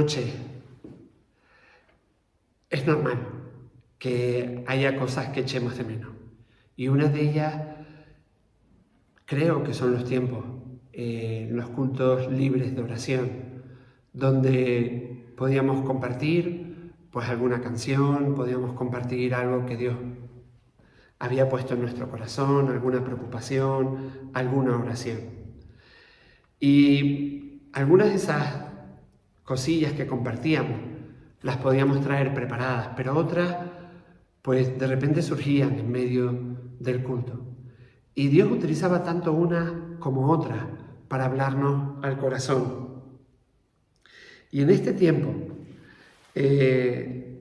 noche es normal que haya cosas que echemos de menos. Y una de ellas creo que son los tiempos, los cultos libres de oración, donde podíamos compartir pues alguna canción, podíamos compartir algo que Dios había puesto en nuestro corazón, alguna preocupación, alguna oración. Y algunas de esas cosillas que compartíamos las podíamos traer preparadas, pero otras pues de repente surgían en medio del culto. Y Dios utilizaba tanto una como otra para hablarnos al corazón. Y en este tiempo, en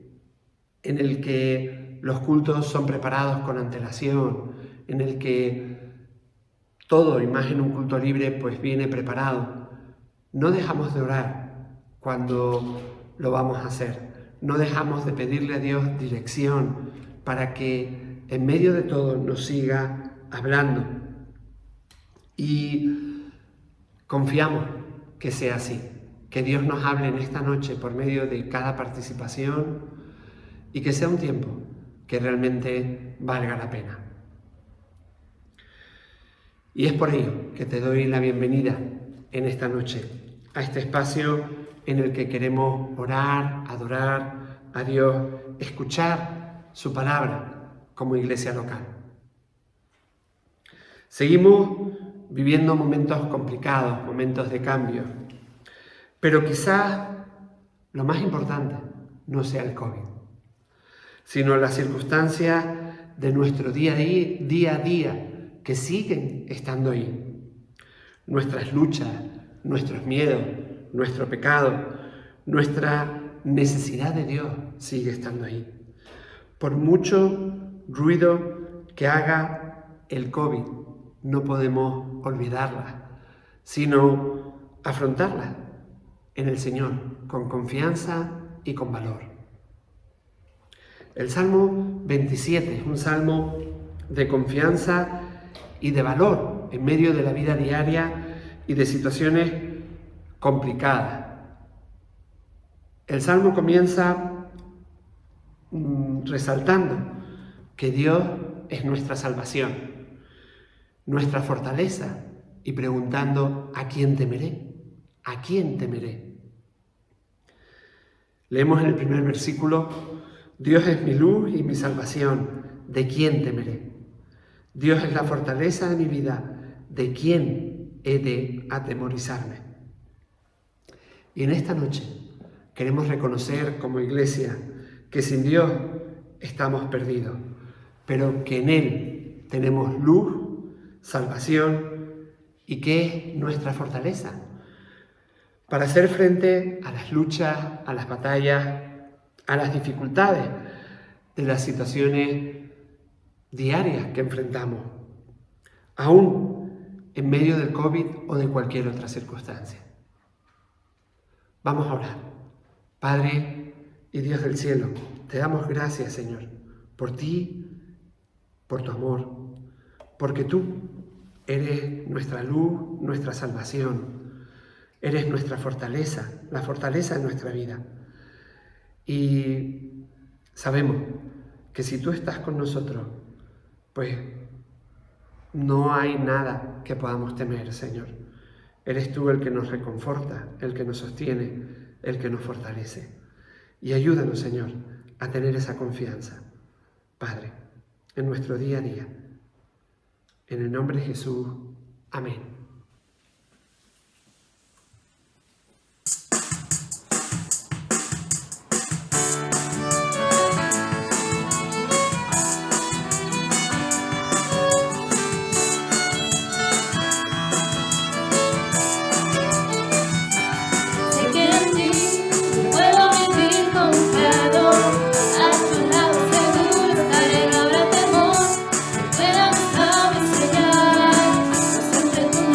el que los cultos son preparados con antelación, en el que todo, y más en un culto libre, pues viene preparado, no dejamos de orar cuando lo vamos a hacer. No dejamos de pedirle a Dios dirección para que en medio de todo nos siga hablando. Y confiamos que sea así, que Dios nos hable en esta noche por medio de cada participación y que sea un tiempo que realmente valga la pena. Y es por ello que te doy la bienvenida en esta noche a este espacio en el que queremos orar, adorar a Dios, escuchar su palabra como iglesia local. Seguimos viviendo momentos complicados, momentos de cambio, pero quizás lo más importante no sea el COVID, sino las circunstancias de nuestro día a día que siguen estando ahí. Nuestras luchas, nuestros miedos, nuestro pecado, nuestra necesidad de Dios sigue estando ahí. Por mucho ruido que haga el COVID, no podemos olvidarla, sino afrontarla en el Señor con confianza y con valor. El Salmo 27 es un salmo de confianza y de valor en medio de la vida diaria y de situaciones complicadas. El Salmo comienza resaltando que Dios es nuestra salvación, nuestra fortaleza, y preguntando: ¿a quién temeré? ¿A quién temeré? Leemos en el primer versículo: Dios es mi luz y mi salvación, ¿de quién temeré? Dios es la fortaleza de mi vida, ¿de quién he de atemorizarme? Y en esta noche queremos reconocer como iglesia que sin Dios estamos perdidos, pero que en Él tenemos luz, salvación y que es nuestra fortaleza para hacer frente a las luchas, a las batallas, a las dificultades de las situaciones diarias que enfrentamos, aún en medio del COVID o de cualquier otra circunstancia. Vamos a orar. Padre y Dios del cielo, te damos gracias, Señor, por ti, por tu amor, porque tú eres nuestra luz, nuestra salvación, eres nuestra fortaleza, la fortaleza de nuestra vida. Y sabemos que si tú estás con nosotros, pues no hay nada que podamos temer, Señor. Eres tú el que nos reconforta, el que nos sostiene, el que nos fortalece. Y ayúdanos, Señor, a tener esa confianza, Padre, en nuestro día a día. En el nombre de Jesús. Amén. Siempre tu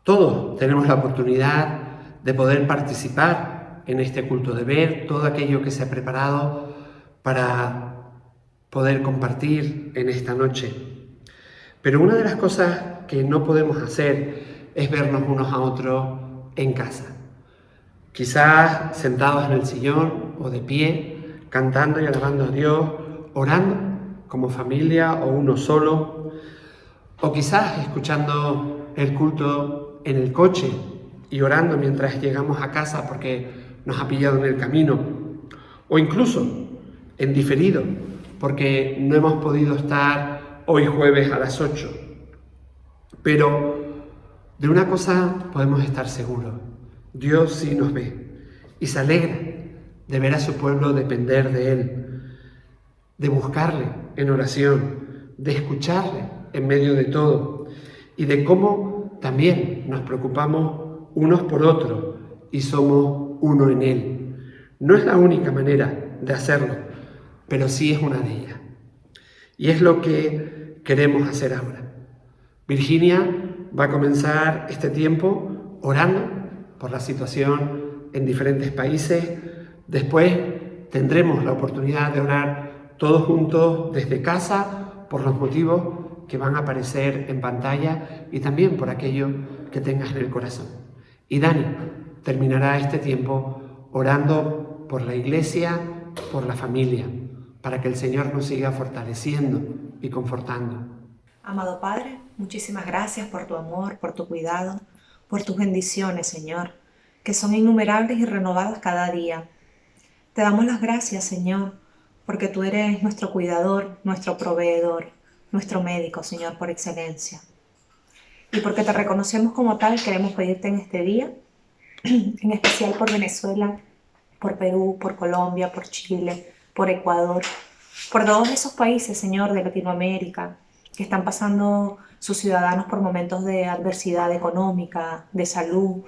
Todos tenemos la oportunidad de poder participar en este culto, de ver todo aquello que se ha preparado para poder compartir en esta noche. Pero una de las cosas que no podemos hacer es vernos unos a otros en casa. Quizás sentados en el sillón o de pie, cantando y alabando a Dios, orando como familia o uno solo, o quizás escuchando el culto en el coche y orando mientras llegamos a casa porque nos ha pillado en el camino, o incluso en diferido porque no hemos podido estar hoy jueves a las 8. Pero de una cosa podemos estar seguros: Dios sí nos ve y se alegra de ver a su pueblo depender de Él, de buscarle en oración, de escucharle en medio de todo y de cómo también nos preocupamos unos por otros y somos uno en Él. No es la única manera de hacerlo, pero sí es una de ellas. Y es lo que queremos hacer ahora. Virginia va a comenzar este tiempo orando por la situación en diferentes países. Después tendremos la oportunidad de orar todos juntos desde casa por los motivos que van a aparecer en pantalla y también por aquello que tengas en el corazón. Y Dani terminará este tiempo orando por la iglesia, por la familia, para que el Señor nos siga fortaleciendo y confortando. Amado Padre, muchísimas gracias por tu amor, por tu cuidado, por tus bendiciones, Señor, que son innumerables y renovadas cada día. Te damos las gracias, Señor, porque tú eres nuestro cuidador, nuestro proveedor, nuestro médico, Señor, por excelencia. Y porque te reconocemos como tal, queremos pedirte en este día, en especial por Venezuela, por Perú, por Colombia, por Chile, por Ecuador, por todos esos países, Señor, de Latinoamérica, que están pasando sus ciudadanos por momentos de adversidad económica, de salud,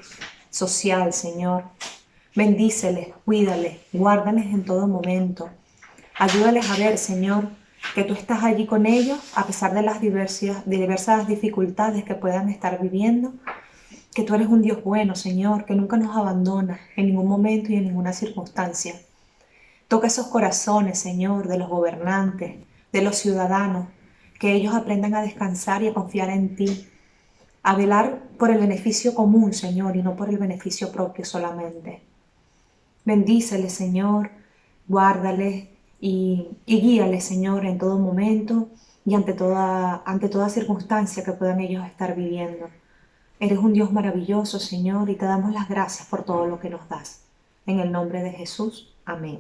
social, Señor. Bendíceles, cuídales, guárdales en todo momento. Ayúdales a ver, Señor, que tú estás allí con ellos a pesar de las diversas dificultades que puedan estar viviendo, que tú eres un Dios bueno, Señor, que nunca nos abandona en ningún momento y en ninguna circunstancia. Toca esos corazones, Señor, de los gobernantes, de los ciudadanos, que ellos aprendan a descansar y a confiar en ti, a velar por el beneficio común, Señor, y no por el beneficio propio solamente. Bendíceles, Señor, guárdales y guíales, Señor, en todo momento y ante toda circunstancia que puedan ellos estar viviendo. Eres un Dios maravilloso, Señor, y te damos las gracias por todo lo que nos das. En el nombre de Jesús, amén.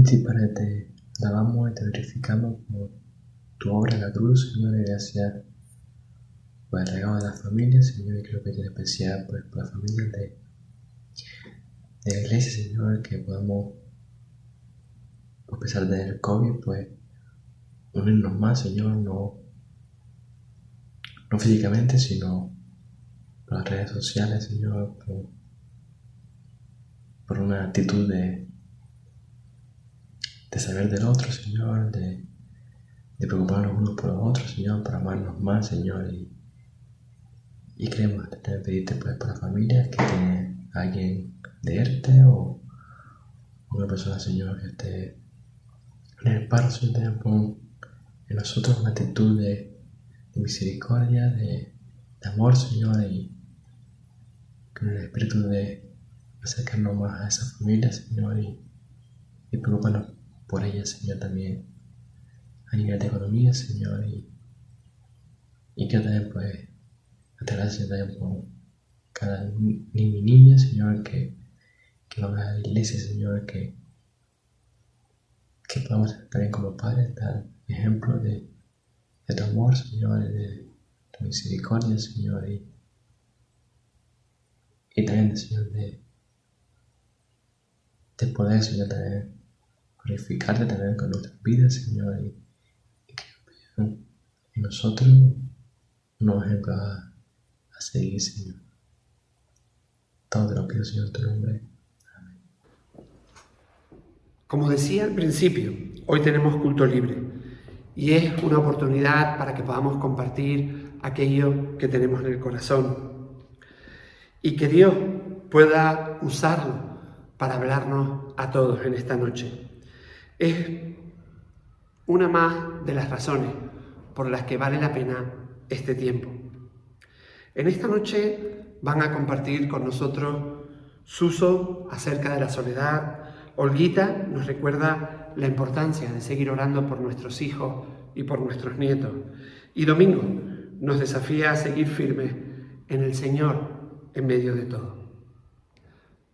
sí, Padre, te alabamos y te glorificamos por tu obra en la cruz, Señor, y gracias por el regalo de la familia, Señor, y creo que en especial pues, por la familia de la iglesia, Señor, que podamos, a pesar del COVID, pues unirnos más, Señor, no físicamente, sino por las redes sociales, Señor, por una actitud de saber del otro, Señor, de preocuparnos unos por los otros, Señor, para amarnos más, Señor, y queremos pedirte pues para familias que tiene alguien de ERTE o una persona, Señor, que esté en el paro, Señor, pon en nosotros una actitud de misericordia, de amor, Señor, y con el espíritu de acercarnos más a esa familia, Señor, y preocuparnos por ella, Señor, también a nivel de economía, Señor, y que también pues te gracias también por cada niño y niña, Señor, que van a la iglesia, Señor, que podamos también como padres dar ejemplo de tu amor, Señor, de tu misericordia, Señor, y también, Señor, de poder, Señor, también glorificarte también con nuestras vidas, Señor, y que vean en nosotros unos ejemplos a seguir, Señor. Todo te lo pido, Señor, en tu nombre. Amén. Como decía al principio, hoy tenemos culto libre y es una oportunidad para que podamos compartir aquello que tenemos en el corazón y que Dios pueda usarlo para hablarnos a todos en esta noche. Es una más de las razones por las que vale la pena este tiempo. En esta noche van a compartir con nosotros Suso acerca de la soledad. Olguita nos recuerda la importancia de seguir orando por nuestros hijos y por nuestros nietos. Y Domingo nos desafía a seguir firmes en el Señor en medio de todo.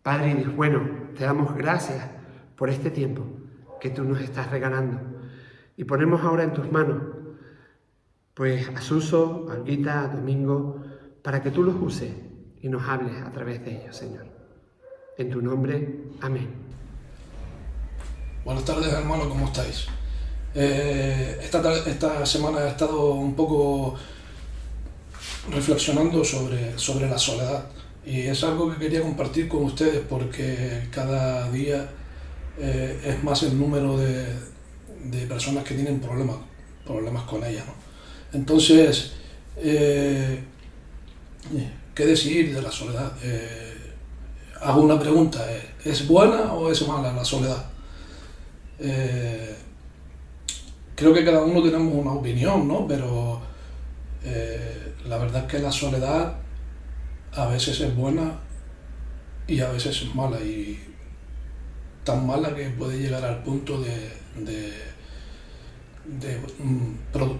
Padre y Dios bueno, te damos gracias por este tiempo que tú nos estás regalando. Y ponemos ahora en tus manos, pues a Suso, a Olguita, a Domingo, para que tú los uses y nos hables a través de ellos, Señor. En tu nombre, amén. Buenas tardes, hermanos, ¿cómo estáis? Esta semana he estado un poco reflexionando sobre la soledad y es algo que quería compartir con ustedes porque cada día es más el número de personas que tienen problemas con ella, ¿no? Entonces, ¿qué decir de la soledad? Hago una pregunta, ¿es buena o es mala la soledad? Creo que cada uno tenemos una opinión, ¿no? Pero la verdad es que la soledad a veces es buena y a veces es mala, y tan mala que puede llegar al punto de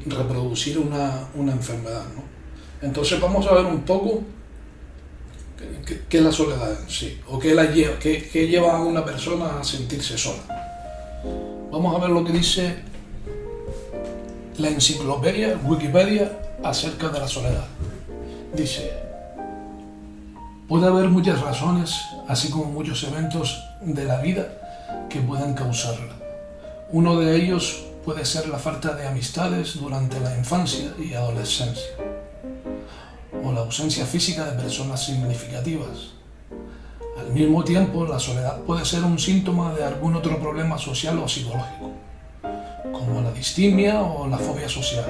reproducir una enfermedad, ¿no? Entonces vamos a ver un poco qué es la soledad en sí, o qué lleva a una persona a sentirse sola. Vamos a ver lo que dice la enciclopedia, Wikipedia, acerca de la soledad. Dice: puede haber muchas razones, así como muchos eventos de la vida que pueden causarla. Uno de ellos puede ser la falta de amistades durante la infancia y adolescencia, o la ausencia física de personas significativas. Al mismo tiempo, la soledad puede ser un síntoma de algún otro problema social o psicológico, como la distimia o la fobia social.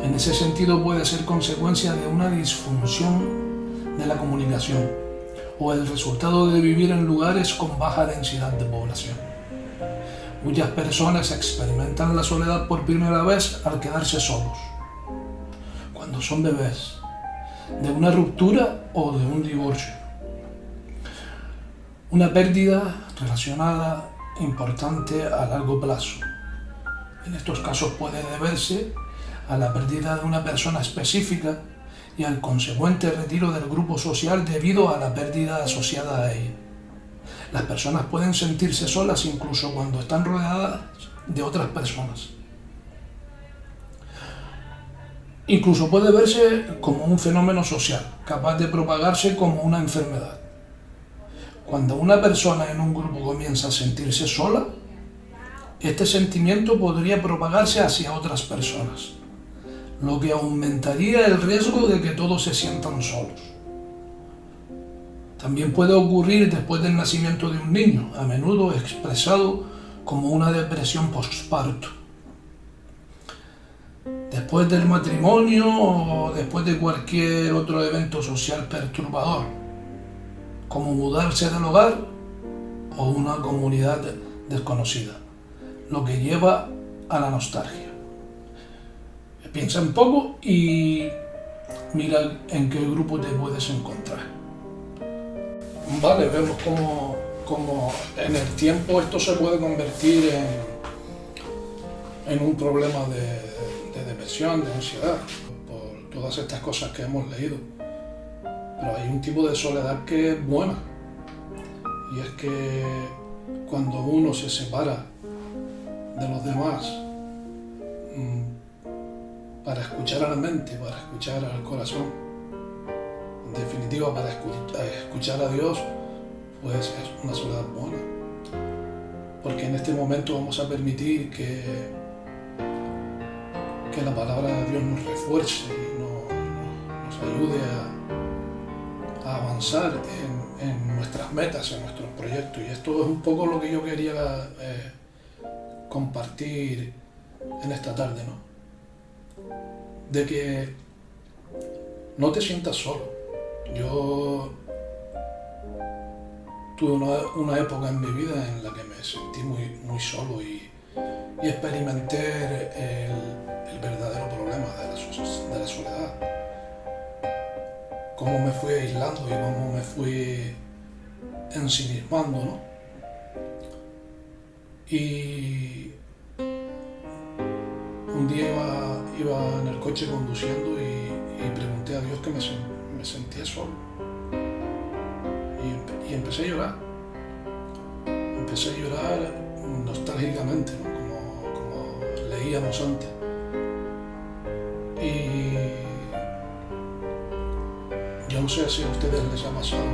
En ese sentido, puede ser consecuencia de una disfunción de la comunicación o el resultado de vivir en lugares con baja densidad de población. Muchas personas experimentan la soledad por primera vez al quedarse solos, cuando son bebés, de una ruptura o de un divorcio. Una pérdida relacionada importante a largo plazo. En estos casos puede deberse a la pérdida de una persona específica y al consecuente retiro del grupo social debido a la pérdida asociada a ella. Las personas pueden sentirse solas incluso cuando están rodeadas de otras personas. Incluso puede verse como un fenómeno social, capaz de propagarse como una enfermedad. Cuando una persona en un grupo comienza a sentirse sola, este sentimiento podría propagarse hacia otras personas, lo que aumentaría el riesgo de que todos se sientan solos. También puede ocurrir después del nacimiento de un niño, a menudo expresado como una depresión postparto. Después del matrimonio o después de cualquier otro evento social perturbador, como mudarse del hogar o una comunidad desconocida, lo que lleva a la nostalgia. Piensa un poco y mira en qué grupo te puedes encontrar. Vale, vemos cómo en el tiempo esto se puede convertir en un problema de depresión, de ansiedad, por todas estas cosas que hemos leído. Pero hay un tipo de soledad que es buena, y es que cuando uno se separa de los demás para escuchar a la mente, para escuchar al corazón, en definitiva para escuchar a Dios, pues es una soledad buena. Porque en este momento vamos a permitir que la palabra de Dios nos refuerce y nos ayude a avanzar en nuestras metas, en nuestros proyectos. Y esto es un poco lo que yo quería compartir en esta tarde, ¿no? De que no te sientas solo. Yo tuve una época en mi vida en la que me sentí muy solo y experimenté el verdadero problema de la soledad. Cómo me fui aislando y cómo me fui ensimismando, ¿no? Y un día iba en el coche conduciendo y pregunté a Dios que me sentía solo. Y empecé a llorar. Empecé a llorar nostálgicamente, ¿no? Como leíamos antes. Y yo no sé si a ustedes les ha pasado,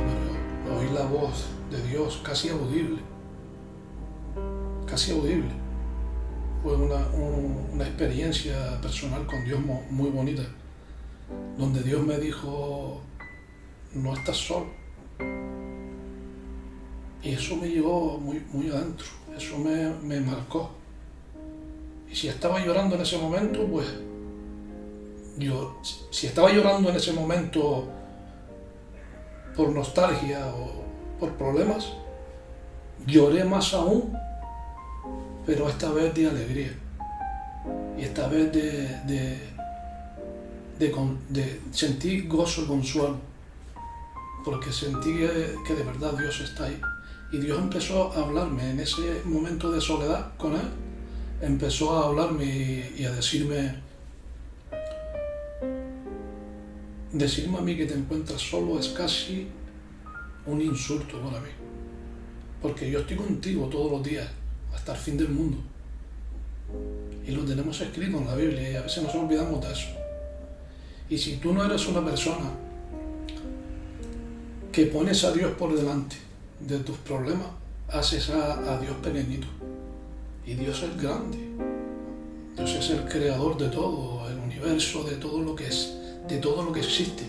pero oír la voz de Dios casi audible. Casi audible. Fue una experiencia personal con Dios muy bonita, donde Dios me dijo, no estás solo. Y eso me llevó muy adentro, eso me marcó. Y si estaba llorando en ese momento, pues si estaba llorando en ese momento por nostalgia o por problemas, lloré más aún, pero esta vez de alegría. Y esta vez de sentir gozo y consuelo, porque sentí que de verdad Dios está ahí. Y Dios empezó a hablarme en ese momento de soledad con Él. Empezó a hablarme y a decirme a mí que te encuentras solo es casi un insulto para mí. Porque yo estoy contigo todos los días, hasta el fin del mundo. Y lo tenemos escrito en la Biblia y a veces nos olvidamos de eso. Y si tú no eres una persona que pones a Dios por delante de tus problemas, haces a Dios pequeñito. Y Dios es grande. Dios es el creador de todo, el universo, de todo lo que es, de todo lo que existe.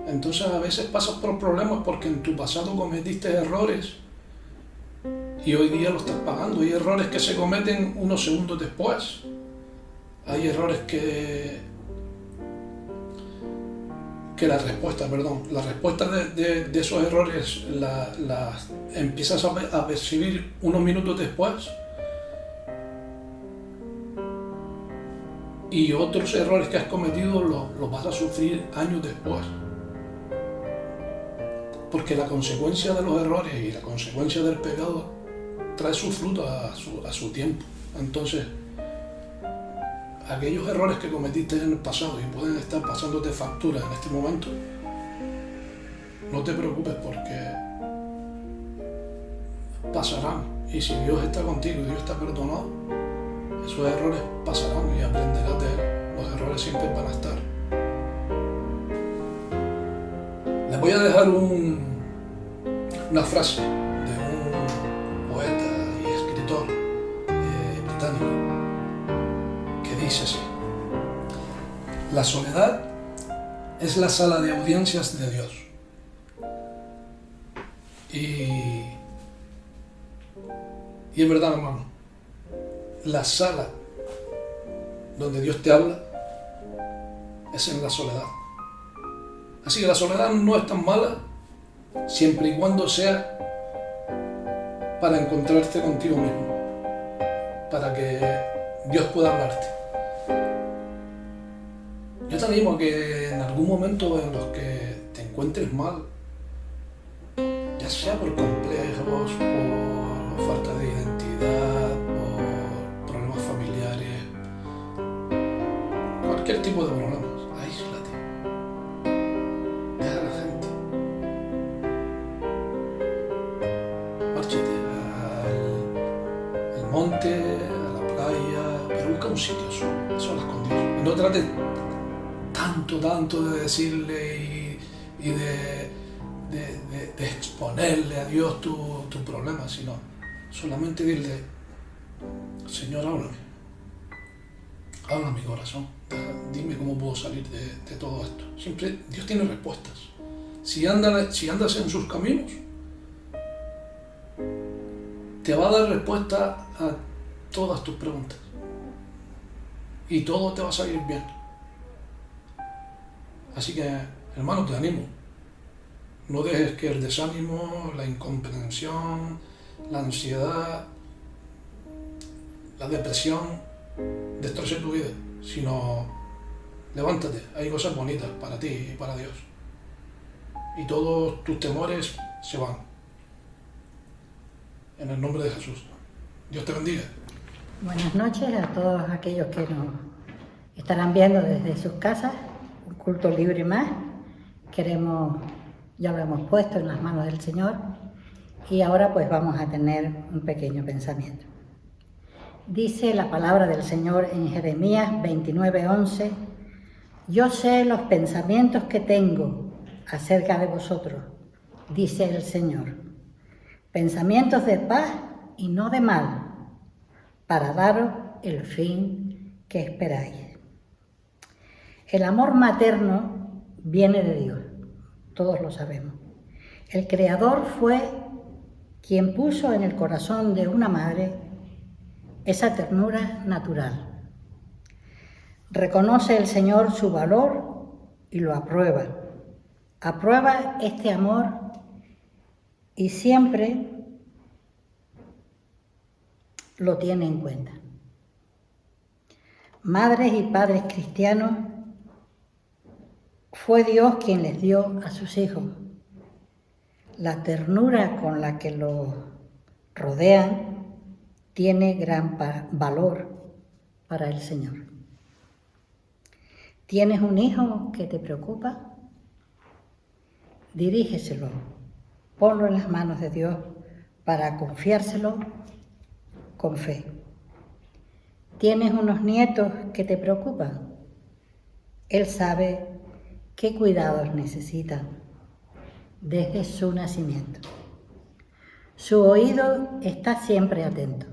Entonces a veces pasas por problemas porque en tu pasado cometiste errores y hoy día lo estás pagando. Hay errores que se cometen unos segundos después. Hay errores que la respuesta de esos errores la empiezas a percibir unos minutos después, y otros errores que has cometido los vas a sufrir años después, porque la consecuencia de los errores y la consecuencia del pecado trae su fruto a su tiempo. Entonces, aquellos errores que cometiste en el pasado y pueden estar pasándote factura en este momento, no te preocupes porque pasarán. Y si Dios está contigo y Dios te ha perdonado, esos errores pasarán y aprenderás de él. Los errores siempre van a estar. Les voy a dejar una frase de un poeta y escritor británico que dice así: la soledad es la sala de audiencias de Dios. Y es verdad, hermano, la sala donde Dios te habla es en la soledad. Así que la soledad no es tan mala siempre y cuando sea para encontrarte contigo mismo, para que Dios pueda hablarte. Yo te animo a que en algún momento en los que te encuentres mal, ya sea por complejos, por falta de identidad, por problemas familiares, cualquier tipo de problemas, aíslate. Deja a la gente. Márchate al monte, a la playa, pero busca un sitio solo, a solas con Dios. Y no trates tanto de decirle y de exponerle a Dios tu problema, sino solamente dile: Señor, habla mi corazón, dime cómo puedo salir de todo esto. Siempre Dios tiene respuestas. Si andas en sus caminos, te va a dar respuesta a todas tus preguntas y todo te va a salir bien. Así que, hermano, te animo. No dejes que el desánimo, la incomprensión, la ansiedad, la depresión destroce tu vida, sino levántate. Hay cosas bonitas para ti y para Dios. Y todos tus temores se van. En el nombre de Jesús. Dios te bendiga. Buenas noches a todos aquellos que nos estarán viendo desde sus casas. Un culto libre más. Ya lo hemos puesto en las manos del Señor. Y ahora pues vamos a tener un pequeño pensamiento. Dice la palabra del Señor en Jeremías 29:11: yo sé los pensamientos que tengo acerca de vosotros, dice el Señor, pensamientos de paz y no de mal, para daros el fin que esperáis. El amor materno viene de Dios, todos lo sabemos. El Creador fue quien puso en el corazón de una madre esa ternura natural. Reconoce el Señor su valor y lo aprueba. Aprueba este amor y siempre lo tiene en cuenta. Madres y padres cristianos, fue Dios quien les dio a sus hijos. La ternura con la que los rodean tiene gran valor para el Señor. ¿Tienes un hijo que te preocupa? Dirígeselo, ponlo en las manos de Dios para confiárselo con fe. ¿Tienes unos nietos que te preocupan? Él sabe qué cuidados necesitan desde su nacimiento. Su oído está siempre atento.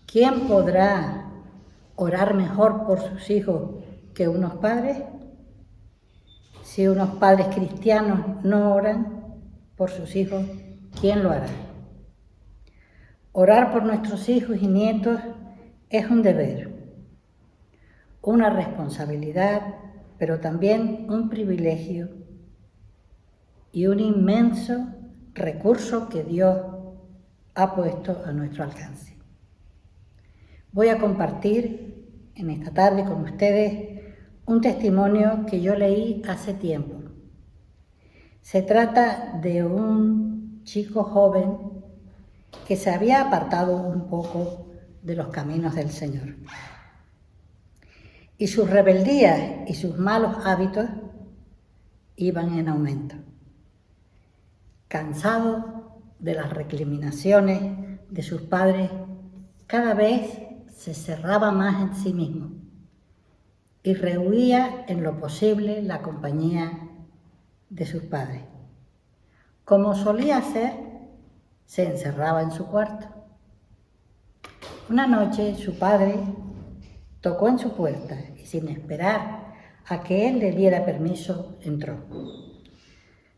¿Quién podrá orar mejor por sus hijos que unos padres? Si unos padres cristianos no oran por sus hijos, ¿quién lo hará? Orar por nuestros hijos y nietos es un deber, una responsabilidad, pero también un privilegio y un inmenso recurso que Dios ha puesto a nuestro alcance. Voy a compartir en esta tarde con ustedes un testimonio que yo leí hace tiempo. Se trata de un chico joven que se había apartado un poco de los caminos del Señor. Y sus rebeldías y sus malos hábitos iban en aumento. Cansado de las recriminaciones de sus padres, cada vez se cerraba más en sí mismo y rehuía en lo posible la compañía de sus padres. Como solía hacer, se encerraba en su cuarto. Una noche su padre tocó en su puerta y sin esperar a que él le diera permiso, entró.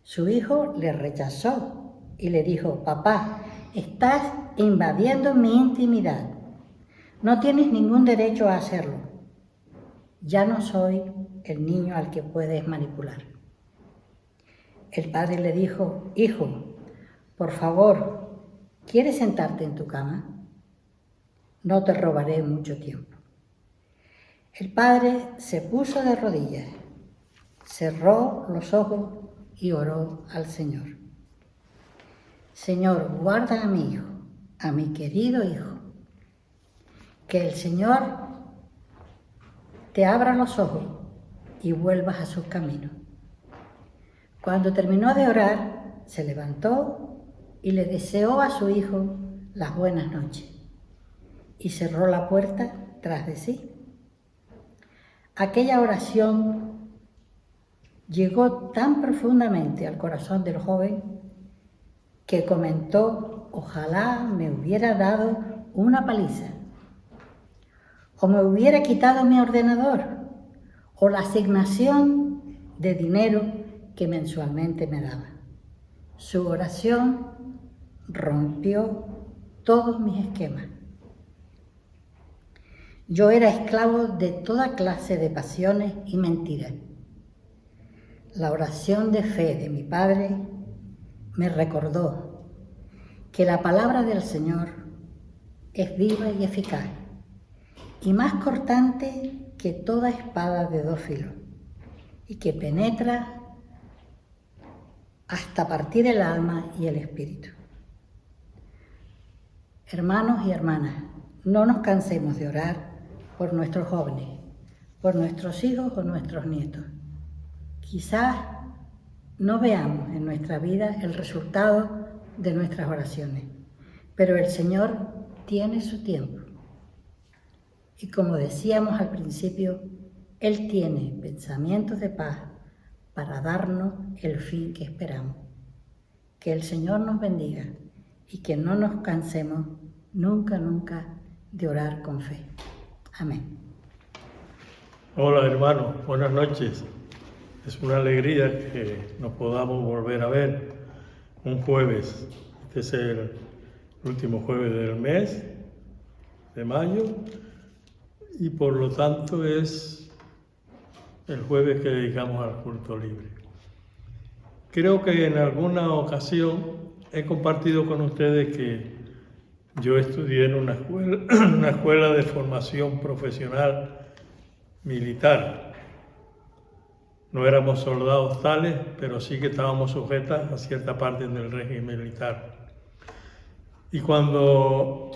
Su hijo le rechazó y le dijo: «Papá, estás invadiendo mi intimidad. No tienes ningún derecho a hacerlo. Ya no soy el niño al que puedes manipular». El padre le dijo: «Hijo, por favor, ¿quieres sentarte en tu cama? No te robaré mucho tiempo». El padre se puso de rodillas, cerró los ojos y oró al Señor. «Señor, guarda a mi hijo, a mi querido hijo. Que el Señor te abra los ojos y vuelvas a sus caminos». Cuando terminó de orar, se levantó y le deseó a su hijo las buenas noches y cerró la puerta tras de sí. Aquella oración llegó tan profundamente al corazón del joven que comentó: «Ojalá me hubiera dado una paliza, o me hubiera quitado mi ordenador, o la asignación de dinero que mensualmente me daba». Su oración rompió todos mis esquemas. Yo era esclavo de toda clase de pasiones y mentiras. La oración de fe de mi padre me recordó que la palabra del Señor es viva y eficaz y más cortante que toda espada de dos filos y que penetra hasta partir el alma y el espíritu. Hermanos y hermanas, no nos cansemos de orar por nuestros jóvenes, por nuestros hijos o nuestros nietos. Quizás no veamos en nuestra vida el resultado de nuestras oraciones, pero el Señor tiene su tiempo. Y como decíamos al principio, Él tiene pensamientos de paz para darnos el fin que esperamos. Que el Señor nos bendiga y que no nos cansemos nunca, nunca de orar con fe. Amén. Hola hermanos, buenas noches. Es una alegría que nos podamos volver a ver un jueves. Este es el último jueves del mes de mayo y por lo tanto es el jueves que dedicamos al culto libre. Creo que en alguna ocasión he compartido con ustedes que yo estudié en una escuela de formación profesional militar. No éramos soldados tales, pero sí que estábamos sujetas a cierta parte del régimen militar. Y cuando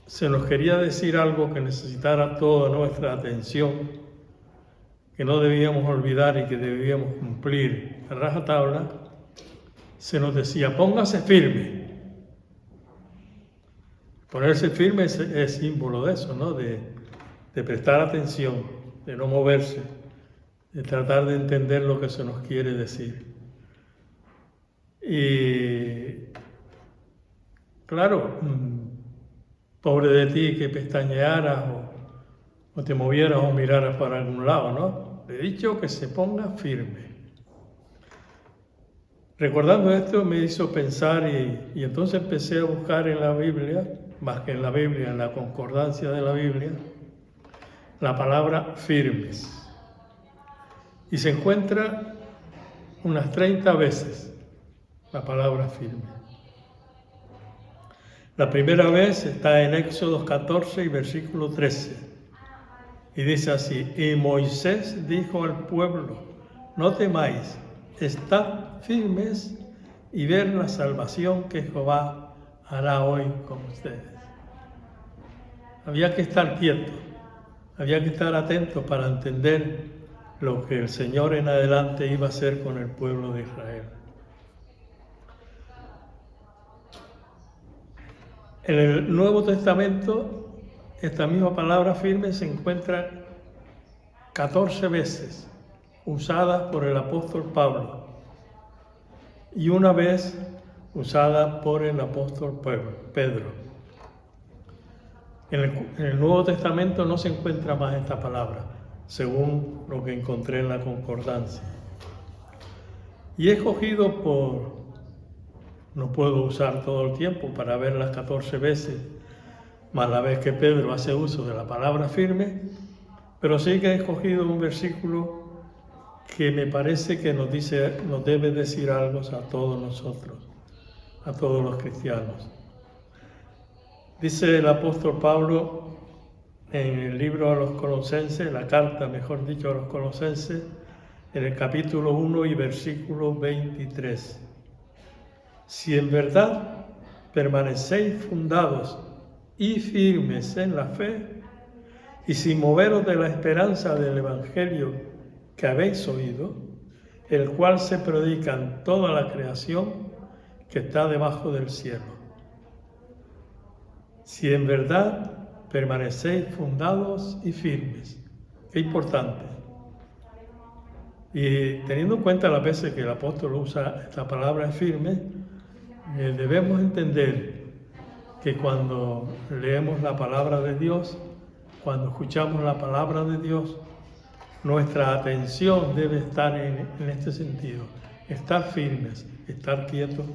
se nos quería decir algo que necesitara toda nuestra atención, que no debíamos olvidar y que debíamos cumplir a rajatabla, se nos decía: póngase firme. Ponerse firme es símbolo de eso, ¿no? De prestar atención, de no moverse, de tratar de entender lo que se nos quiere decir. Y claro, pobre de ti que pestañearas o te movieras o miraras para algún lado, ¿no? Le he dicho que se ponga firme. Recordando esto me hizo pensar y entonces empecé a buscar en la Biblia, más que en la Biblia, en la concordancia de la Biblia, la palabra firmes. Y se encuentra unas 30 veces la palabra firme. La primera vez está en Éxodo 14 y versículo 13. Y dice así: y Moisés dijo al pueblo: no temáis, estad firmes y ver la salvación que Jehová hará hoy con ustedes. Había que estar quietos, había que estar atentos para entender lo que el Señor en adelante iba a hacer con el pueblo de Israel. En el Nuevo Testamento, esta misma palabra firme se encuentra 14 veces usada por el apóstol Pablo y una vez usada por el apóstol Pedro. En el Nuevo Testamento no se encuentra más esta palabra, según lo que encontré en la concordancia. Y he escogido no puedo usar todo el tiempo para ver las 14 veces, más la vez que Pedro hace uso de la palabra firme, pero sí que he escogido un versículo que me parece que nos debe decir algo a todos nosotros, a todos los cristianos. Dice el apóstol Pablo en el libro a los Colosenses, la carta, mejor dicho, a los Colosenses, en el capítulo 1 y versículo 23. Si en verdad permanecéis fundados y firmes en la fe, y sin moveros de la esperanza del Evangelio que habéis oído, el cual se predica en toda la creación que está debajo del cielo. Si en verdad permanecéis fundados y firmes. Qué importante. Y teniendo en cuenta las veces que el apóstol usa esta palabra firme, debemos entender que cuando leemos la palabra de Dios, cuando escuchamos la palabra de Dios, nuestra atención debe estar en este sentido, estar firmes, estar quietos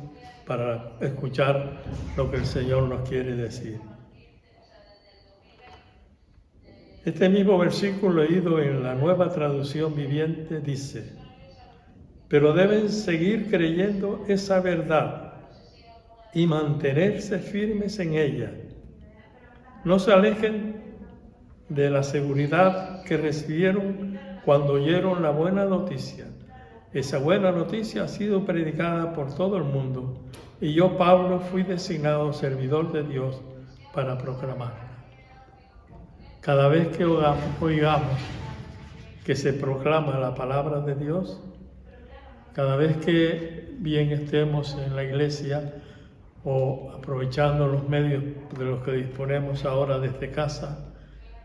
para escuchar lo que el Señor nos quiere decir. Este mismo versículo leído en la Nueva Traducción Viviente dice: pero deben seguir creyendo esa verdad y mantenerse firmes en ella. No se alejen de la seguridad que recibieron cuando oyeron la buena noticia. Esa buena noticia ha sido predicada por todo el mundo y yo, Pablo, fui designado servidor de Dios para proclamarla. Cada vez que oigamos que se proclama la palabra de Dios, cada vez que bien estemos en la iglesia o aprovechando los medios de los que disponemos ahora desde casa,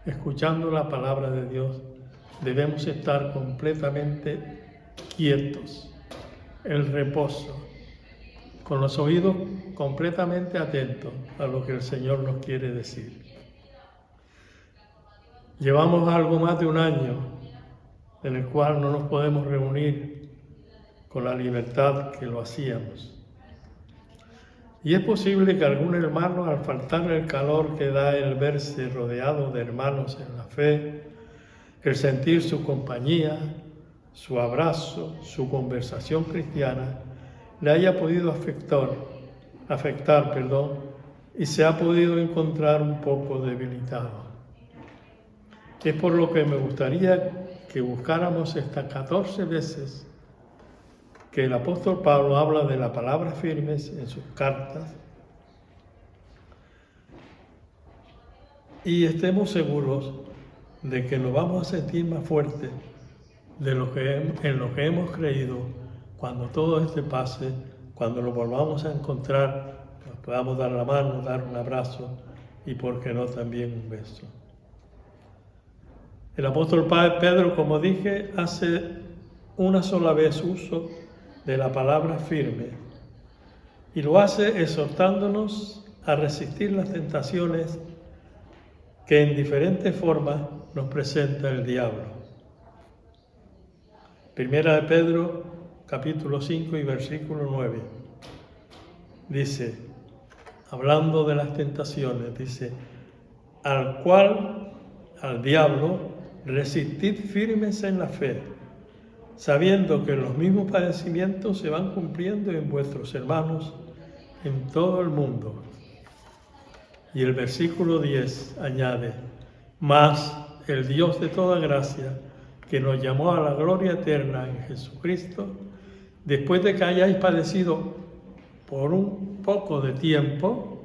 escuchando la palabra de Dios, debemos estar completamente quietos, en reposo, con los oídos completamente atentos a lo que el Señor nos quiere decir. Llevamos algo más de un año en el cual no nos podemos reunir con la libertad que lo hacíamos. Y es posible que algún hermano, al faltar el calor que da el verse rodeado de hermanos en la fe, el sentir su compañía, su abrazo, su conversación cristiana, le haya podido afectar, y se ha podido encontrar un poco debilitado. Es por lo que me gustaría que buscáramos estas 14 veces que el apóstol Pablo habla de la palabra firmes en sus cartas y estemos seguros de que nos vamos a sentir más fuertes en lo que hemos creído cuando todo este pase, cuando lo volvamos a encontrar, nos podamos dar la mano, dar un abrazo y, por qué no, también un beso. El apóstol Pedro, como dije, hace una sola vez uso de la palabra firme y lo hace exhortándonos a resistir las tentaciones que en diferentes formas nos presenta el diablo. Primera de Pedro, capítulo 5 y versículo 9, dice, hablando de las tentaciones, dice, al diablo, resistid firmes en la fe, sabiendo que los mismos padecimientos se van cumpliendo en vuestros hermanos en todo el mundo. Y el versículo 10 añade, mas el Dios de toda gracia, que nos llamó a la gloria eterna en Jesucristo, después de que hayáis padecido por un poco de tiempo,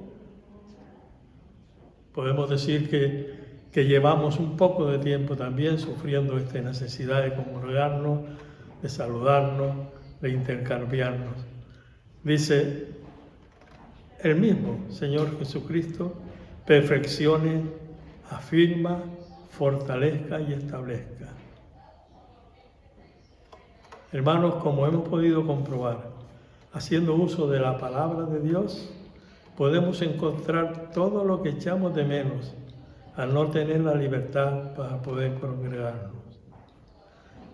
podemos decir que llevamos un poco de tiempo también sufriendo esta necesidad de congregarnos, de saludarnos, de intercambiarnos. Dice, el mismo Señor Jesucristo perfeccione, afirma, fortalezca y establezca. Hermanos, como hemos podido comprobar, haciendo uso de la palabra de Dios, podemos encontrar todo lo que echamos de menos al no tener la libertad para poder congregarnos.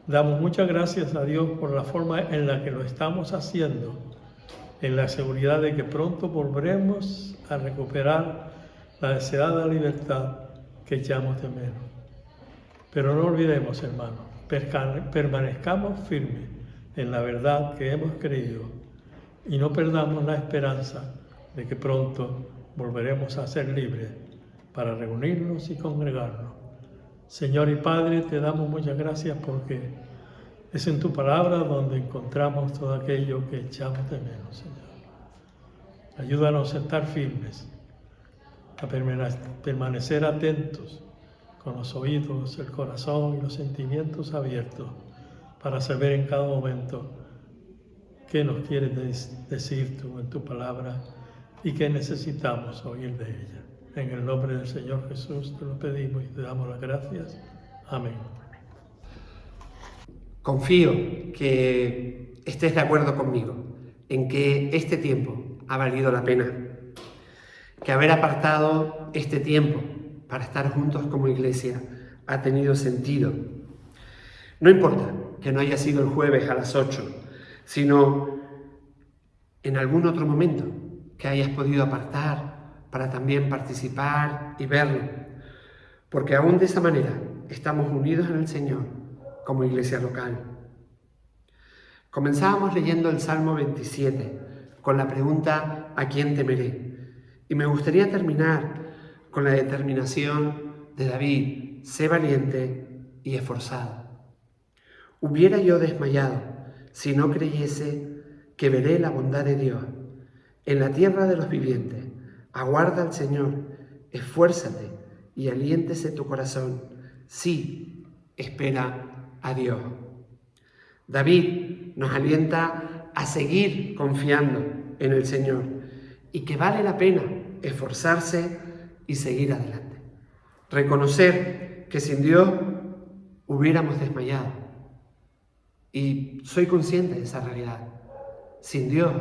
Damos muchas gracias a Dios por la forma en la que lo estamos haciendo, en la seguridad de que pronto volveremos a recuperar la deseada libertad que echamos de menos. Pero no olvidemos, hermanos, permanezcamos firmes en la verdad que hemos creído y no perdamos la esperanza de que pronto volveremos a ser libres para reunirnos y congregarnos. Señor y Padre, te damos muchas gracias porque es en tu palabra donde encontramos todo aquello que echamos de menos, Señor. Ayúdanos a estar firmes, a permanecer atentos, con los oídos, el corazón y los sentimientos abiertos, para saber en cada momento qué nos quieres decir tú en tu palabra y qué necesitamos oír de ella. En el nombre del Señor Jesús te lo pedimos y te damos las gracias. Amén. Confío que estés de acuerdo conmigo en que este tiempo ha valido la pena, que haber apartado este tiempo para estar juntos como iglesia ha tenido sentido. No importa que no haya sido el jueves a las 8, sino en algún otro momento que hayas podido apartar para también participar y verlo, porque aún de esa manera estamos unidos en el Señor como iglesia local. Comenzábamos leyendo el Salmo 27 con la pregunta ¿a quién temeré? Y me gustaría terminar con la determinación de David: sé valiente y esforzado. Hubiera yo desmayado si no creyese que veré la bondad de Dios. En la tierra de los vivientes, aguarda al Señor, esfuérzate y aliéntese tu corazón. Sí, espera a Dios. David nos alienta a seguir confiando en el Señor y que vale la pena esforzarse y seguir adelante. Reconocer que sin Dios hubiéramos desmayado. Y soy consciente de esa realidad. Sin Dios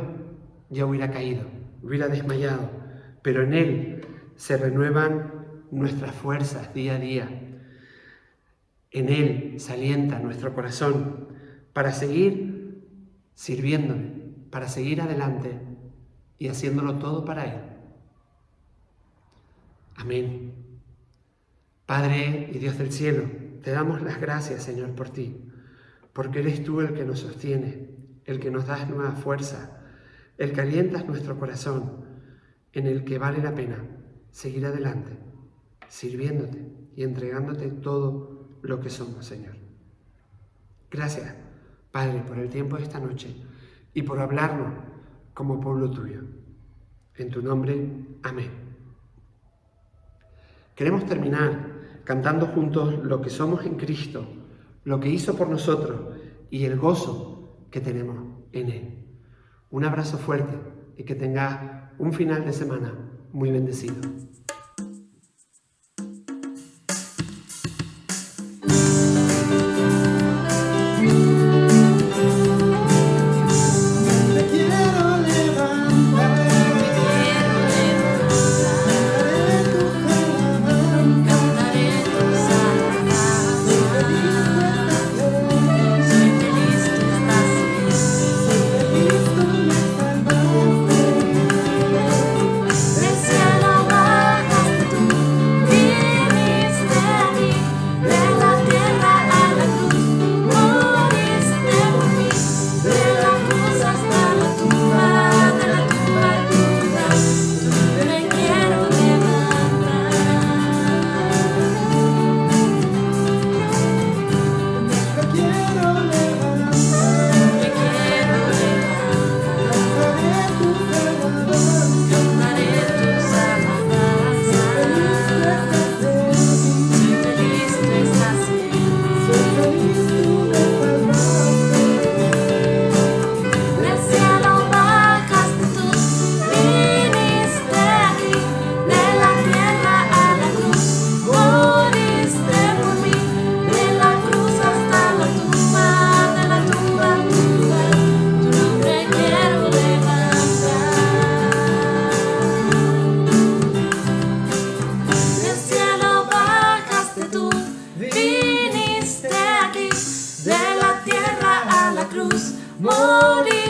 ya hubiera caído, hubiera desmayado, pero en Él se renuevan nuestras fuerzas día a día. En Él se alienta nuestro corazón para seguir sirviéndole, para seguir adelante y haciéndolo todo para Él. Amén. Padre y Dios del cielo, te damos las gracias, Señor, por ti, porque eres tú el que nos sostiene, el que nos das nueva fuerza, el que alientas nuestro corazón, en el que vale la pena seguir adelante, sirviéndote y entregándote todo lo que somos, Señor. Gracias, Padre, por el tiempo de esta noche y por hablarnos como pueblo tuyo. En tu nombre, amén. Queremos terminar cantando juntos lo que somos en Cristo, lo que hizo por nosotros y el gozo que tenemos en Él. Un abrazo fuerte y que tengas un final de semana muy bendecido. Desea alabar cruz morir.